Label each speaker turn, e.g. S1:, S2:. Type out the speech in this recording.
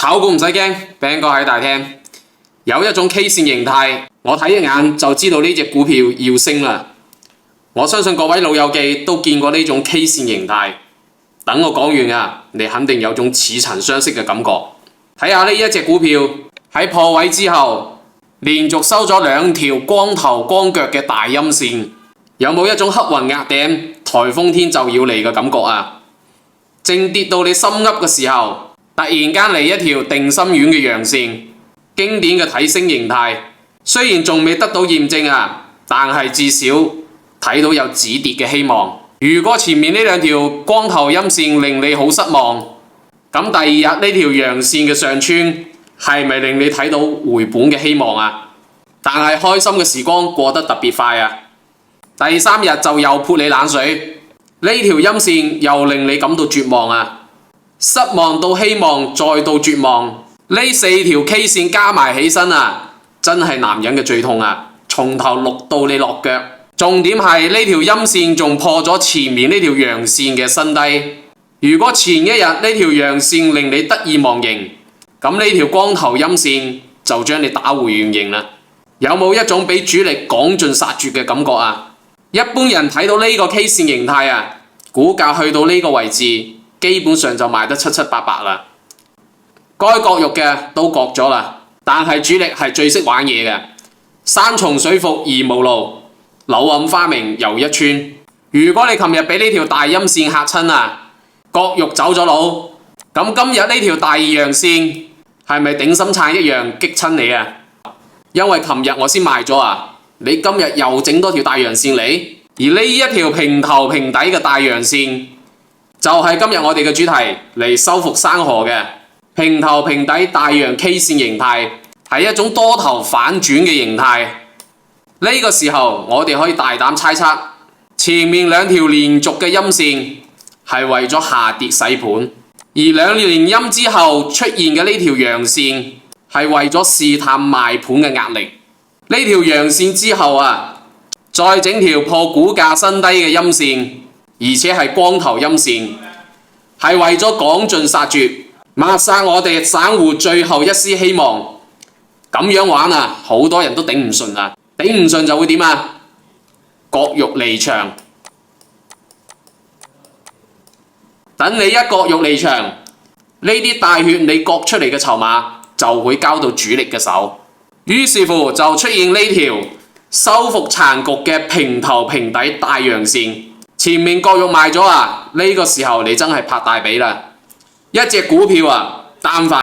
S1: 炒股唔使驚，餅哥喺大廳。有一種 K 線形態，我睇一眼就知道呢隻股票要升啦。我相信各位老友記都見過呢種 K 線形態。等我講完啊，你肯定有種似曾相識嘅感覺。睇下呢一隻股票喺破位之後，連續收咗兩條光頭光腳嘅大陰線，有冇一種黑雲壓頂、颱風天就要嚟嘅感覺啊？正跌到你心噏嘅時候，突然間嚟一條定心丸嘅陽線，經典嘅睇升形態。雖然仲未得到驗證啊，但係至少睇到有止跌嘅希望。如果前面呢兩條光頭陰線令你好失望，咁第二日呢條陽線嘅上穿係咪令你睇到回本嘅希望啊？但係開心嘅時光過得特別快啊！第三日就又潑你冷水，呢條陰線又令你感到絕望啊！失望到希望再到絕望，呢四條 K 線加埋起身啊，真係男人嘅最痛啊！從頭錄到你落腳。重點係呢條陰線仲破咗前面呢條陽線嘅新低。如果前一日呢條陽線令你得意忘形，咁呢條光頭陰線就將你打回原形啦。有冇一種俾主力趕盡殺絕嘅感覺啊？一般人睇到呢個 K 線形態啊，股價去到呢個位置，基本上就賣得七七八八啦。該割肉嘅都割咗啦，但係主力係最識玩嘢嘅，山重水複而無路。柳暗花明又一村。如果你琴日俾呢條大陰線嚇親啊，割肉走咗佬，咁今日呢條大陽線係咪頂心杉一樣激親你啊？因為琴日我先賣咗啊，你今日又整多條大陽線嚟，而呢一條平頭平底嘅大陽線就係今日我哋嘅主題嚟收復山河嘅平頭平底大陽 K 線形態，係一種多頭反轉嘅形態。呢個時候，我哋可以大膽猜測，前面兩條連續嘅陰線係為咗下跌洗盤，而兩連陰之後出現嘅呢條陽線係為咗試探賣盤嘅壓力。呢條陽線之後啊，再整條破股價新低嘅陰線，而且係光頭陰線，係為咗趕盡殺絕，抹殺我哋散戶最後一絲希望。咁樣玩啊，好多人都頂唔順啊！頂唔順就會點啊？割肉離場。等你一割肉離場，呢啲大血你割出嚟嘅籌碼就會交到主力嘅手。於是乎就出現呢條收復殘局嘅平頭平底大陽線。前面割肉賣咗啊，呢個時候你真係拍大髀啦！一隻股票啊，但凡